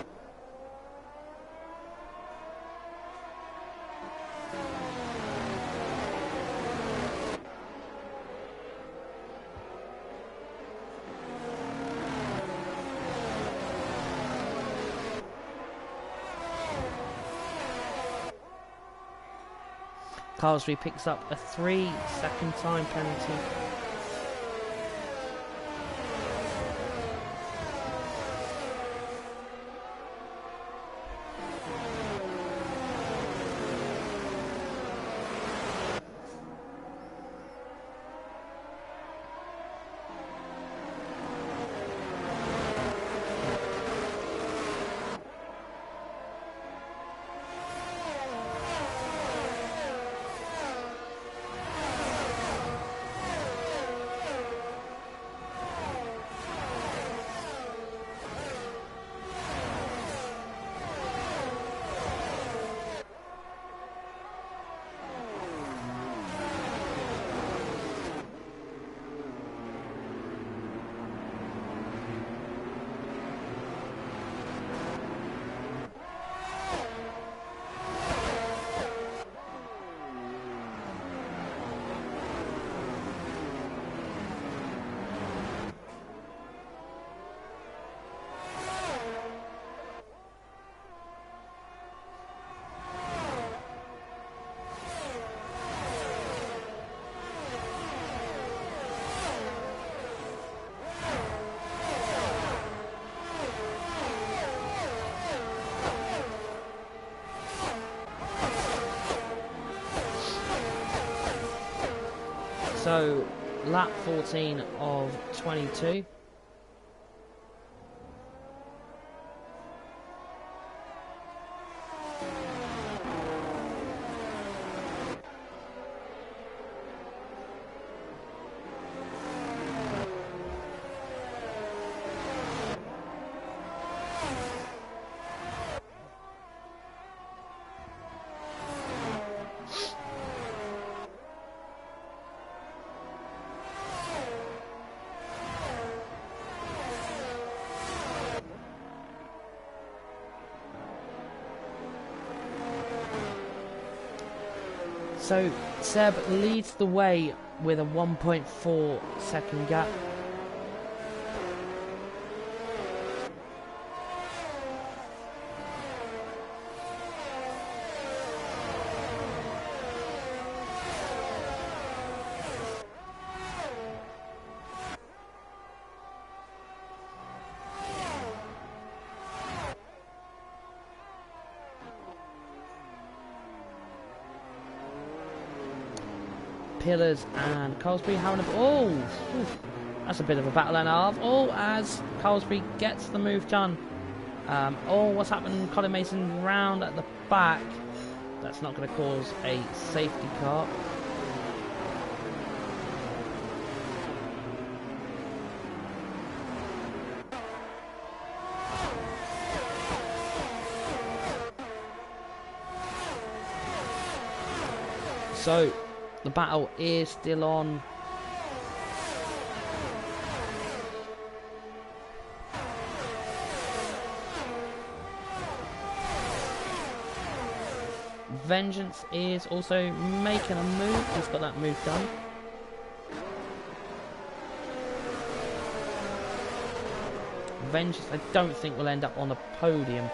Carlsby picks up a 3-second time penalty. So, lap 14 of 22. So Seb leads the way with a 1.4 second gap. Pillars and Carlsby having a... Oh! Oof, that's a bit of a battle and a half. Oh, as Carlsby gets the move done. Oh, what's happened? Colin Mason round at the back. That's not going to cause a safety car. So, the battle is still on. Vengeance is also making a move. He's got that move done. Vengeance, I don't think will end up on the podium.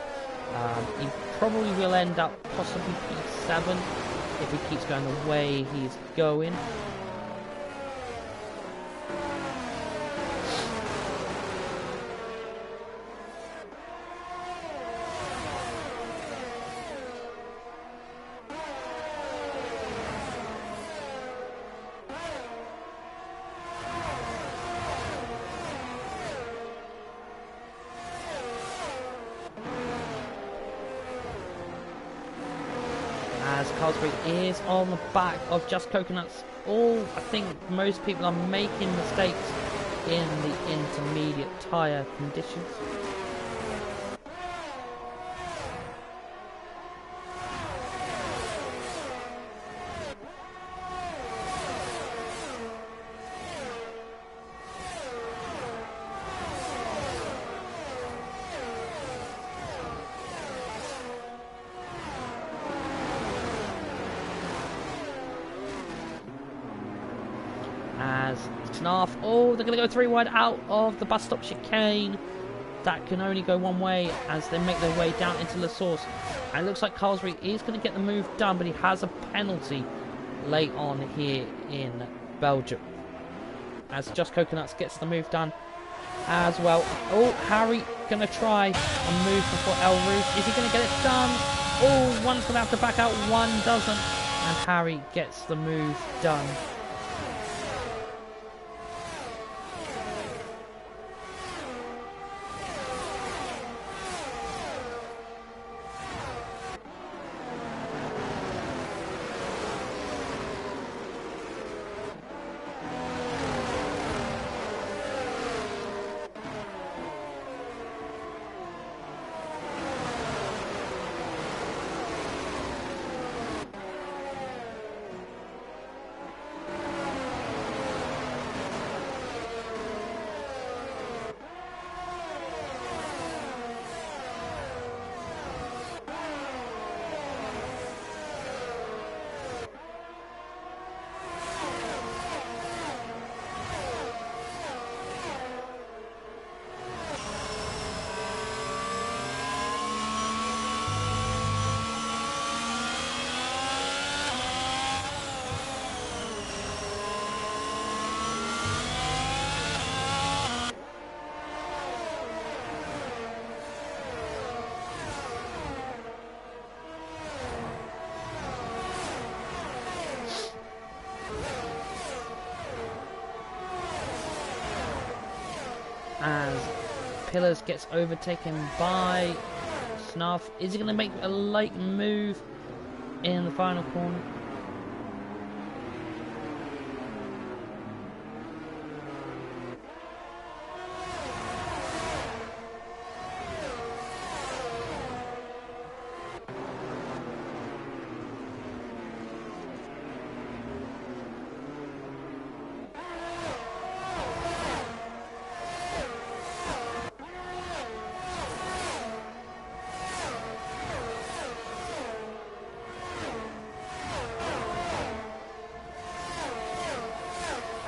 He probably will end up possibly P7 if he keeps going the way he's going. as Carlsberg is on the back of Just Coconuts. I think most people are making mistakes in the intermediate tyre conditions. As Knarf, they're going to go 3 wide out of the bus stop chicane. That can only go one way as they make their way down into La Source. And it looks like Carlsberg is going to get the move done, but he has a penalty late on here in Belgium. As Just Coconuts gets the move done as well. Harry going to try a move before El Rouge. Is he going to get it done? One's going to have to back out, one doesn't. And Harry gets the move done. As Pillars gets overtaken by Snuff. Is he going to make a late move in the final corner?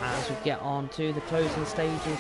As we get on to the closing stages.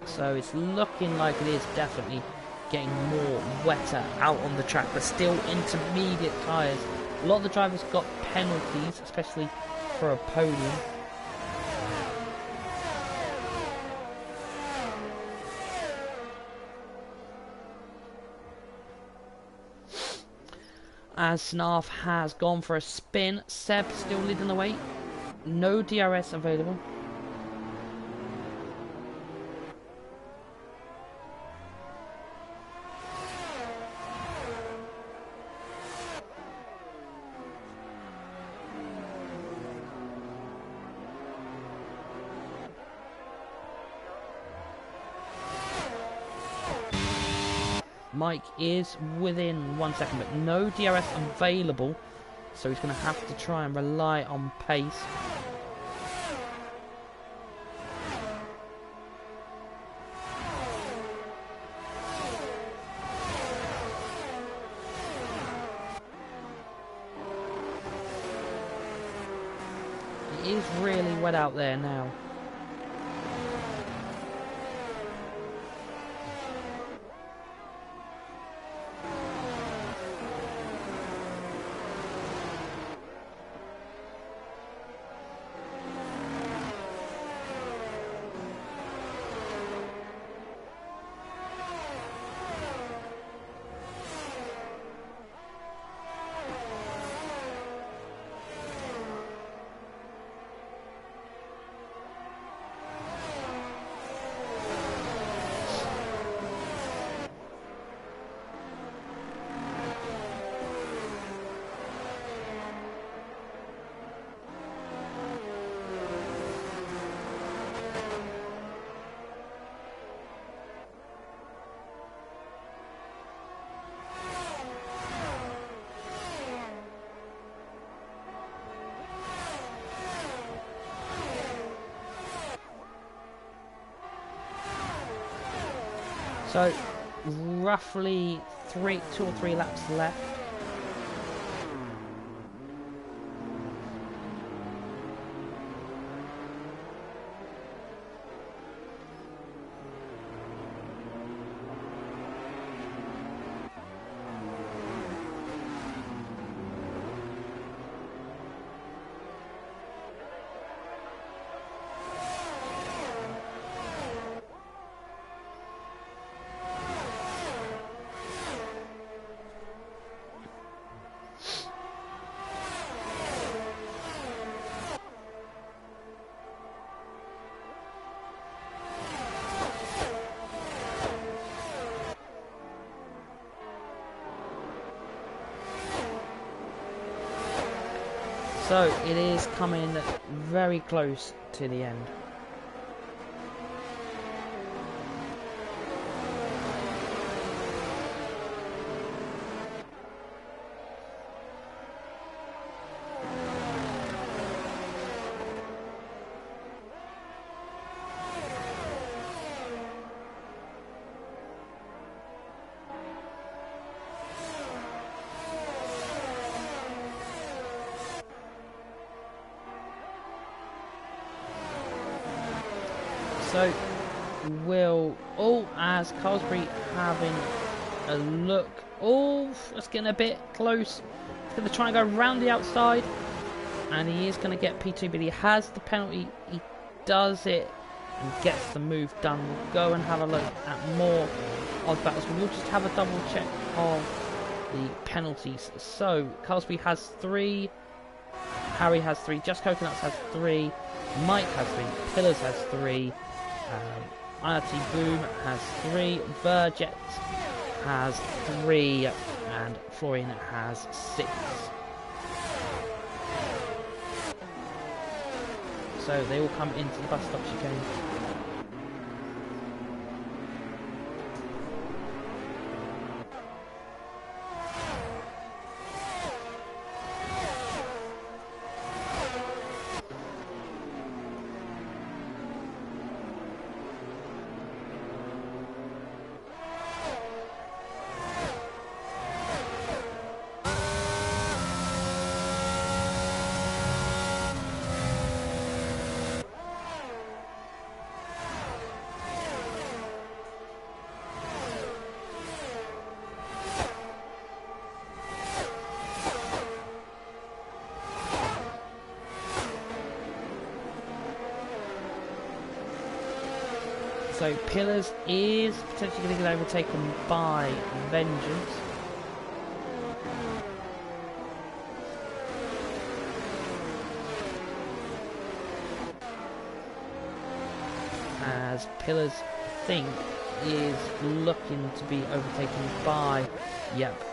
So it's looking like it is definitely getting more wetter out on the track, but still intermediate tyres. A lot of the drivers got penalties, especially for a podium. As Snarf has gone for a spin, Seb still leading the way. No DRS available. Mike is within 1 second, but no DRS available, so he's going to have to try and rely on pace. wet out there now. So, roughly 2 or 3 laps left. So it is coming very close to the end. So as Carlsbury having a look. Oh, it's getting a bit close. He's going to try and go around the outside, and he is going to get P2, but he has the penalty. He does it and gets the move done. We'll go and have a look at more of battles. We'll just have a double check of the penalties. So Carlsbury has 3, Harry has 3, Just Coconuts has 3, Mike has 3, Pillars has 3, IRT Boom has 3, Verjet has 3, and Florian has 6. So they all come into the bus stop chicane. So Pillars is potentially going to get overtaken by Vengeance. As Pillars, I think, is looking to be overtaken by,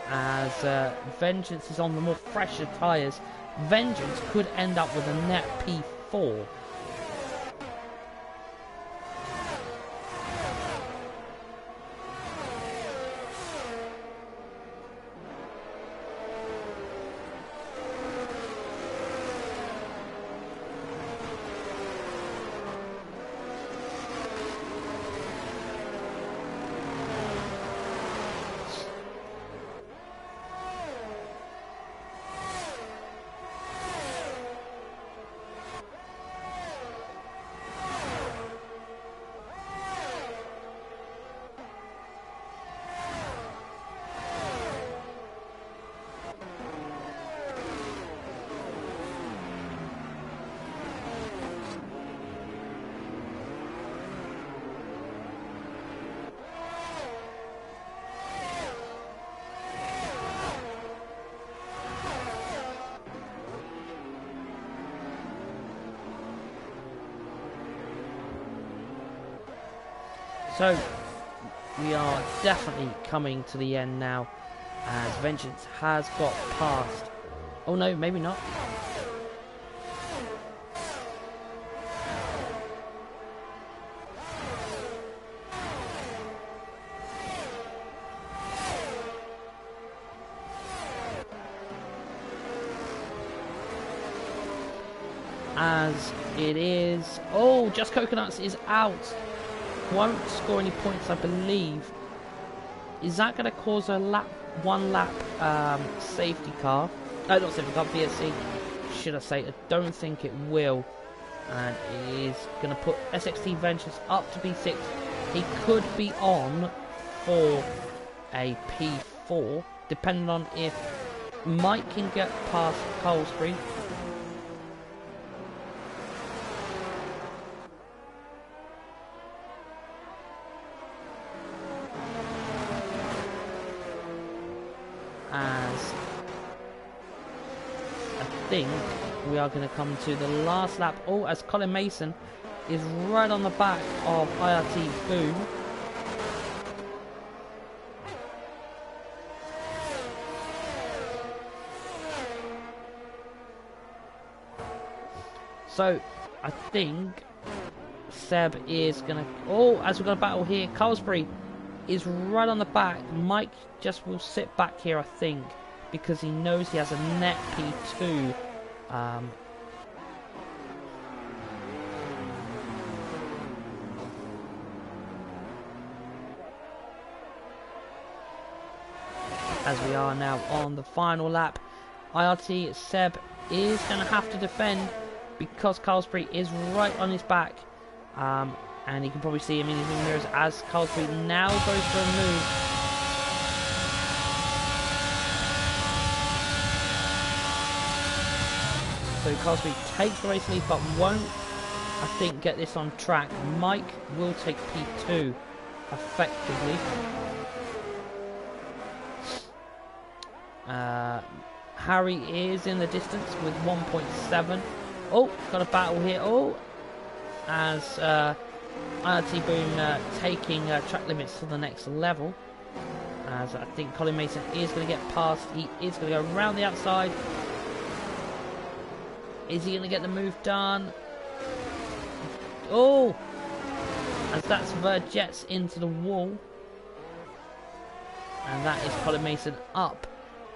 as Vengeance is on the more fresher tyres. Vengeance could end up with a net P4. So we are definitely coming to the end now, as Vengeance has got past. Oh no, maybe not. As it is. Oh, Just Coconuts is out. Won't score any points, I believe. Is that going to cause a one lap safety car? Not safety car, VSC, should I say. I don't think it will. And it is going to put SXT Vengeance up to P6. He could be on for a P4, depending on if Mike can get past Colesbury. As I think we are going to come to the last lap. Oh, as Colin Mason is right on the back of IRT Boom. So I think Seb is going to... Oh, as we've got a battle here, Colesbury is right on the back. Mike just will sit back here, I think, because he knows he has a net P2. As we are now on the final lap, IRT Seb is going to have to defend because Colesbury is right on his back. And you can probably see him in his mirrors as Colesbury now goes for a move. So Colesbury takes the race lead but won't, I think, get this on track. Mike will take P2 effectively. Harry is in the distance with 1.7. Oh, got a battle here. Oh, as IRT Boom taking track limits to the next level. As I think Colin Mason is going to get past. He is going to go around the outside. Is he going to get the move done? Oh! As that's Verjets into the wall. And that is Colin Mason up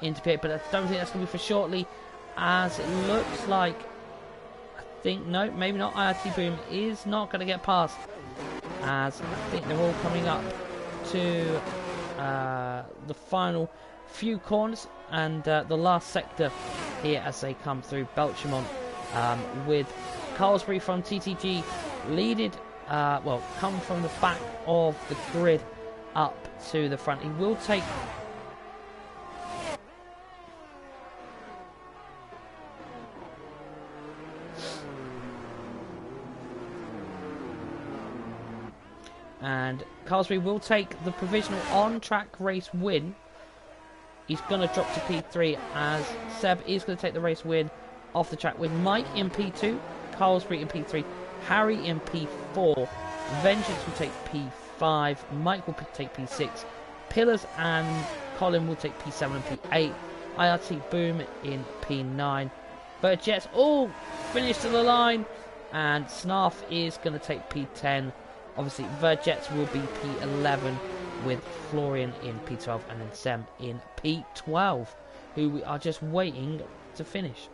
into P8. But I don't think that's going to be for shortly. As it looks like... no, maybe not. IRT Boom is not going to get past, as I think they're all coming up to the final few corners and the last sector here as they come through Belgium, with Colesbury from TTG leaded, come from the back of the grid up to the front. He will take... And Colesbury will take the provisional on-track race win. He's going to drop to P3 as Seb is going to take the race win off the track with Mike in P2, Colesbury in P3, Harry in P4, Vengeance will take P5, Mike will take P6, Pillars and Colin will take P7 and P8, IRT Boom in P9, Verjets all finished to the line, and Snarf is going to take P10. Obviously, Verjets will be P11 with Florian in P12 and then Sem in P12, who we are just waiting to finish.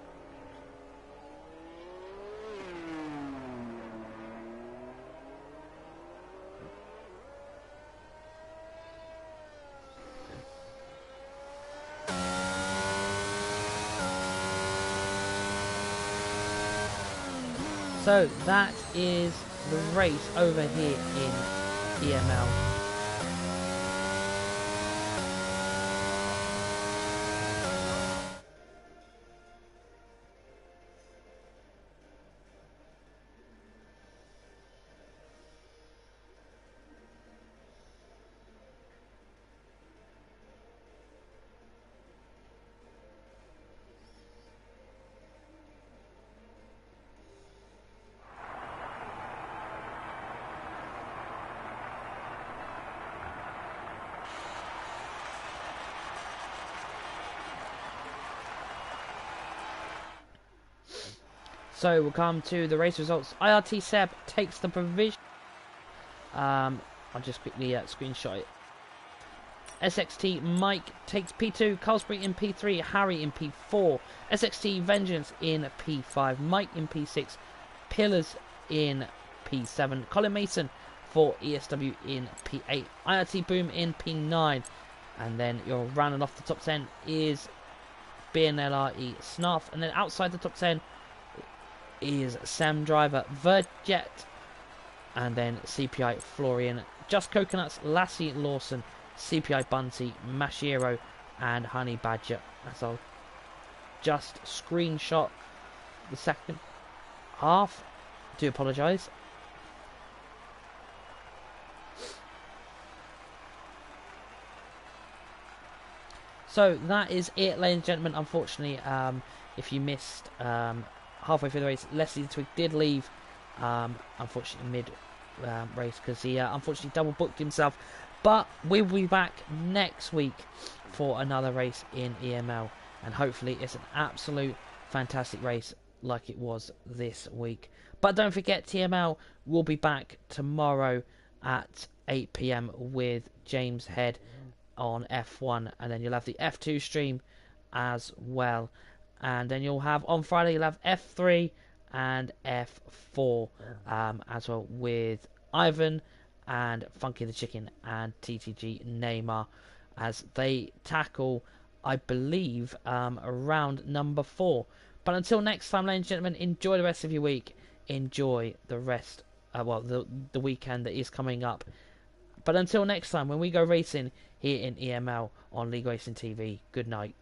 So that is the race over here in EML. So we'll come to the race results. IRT Seb takes the provision. I'll just quickly screenshot it. SXT Mike takes P2, Carlsbury in P3, Harry in P4, SXT Vengeance in P5, Mike in P6, Pillars in P7, Colin Mason for ESW in P8, IRT Boom in P9, and then your rounding off the top 10 is BNLRE Snarf, and then outside the top 10 is Sam Driver, Verjet, and then CPI Florian, Just Coconuts, Lassie Lawson, CPI Bunty, Mashiro, and Honey Badger. As I'll just screenshot the second half. Do apologise. So that is it, ladies and gentlemen. Unfortunately, if you missed halfway through the race, Leslie Twig did leave, unfortunately, mid race because he unfortunately double booked himself. But we'll be back next week for another race in EML, and hopefully it's an absolute fantastic race like it was this week. But don't forget, TML will be back tomorrow at 8 PM with James Head on F1, and then you'll have the F2 stream as well, and then you'll have on Friday you'll have F3 and F4 as well with Ivan and Funky the Chicken and TTG Neymar as they tackle, I believe, round number 4. But until next time, ladies and gentlemen, enjoy the rest of your week. Enjoy the rest, the weekend that is coming up. But until next time, when we go racing here in EML on League Racing TV, good night.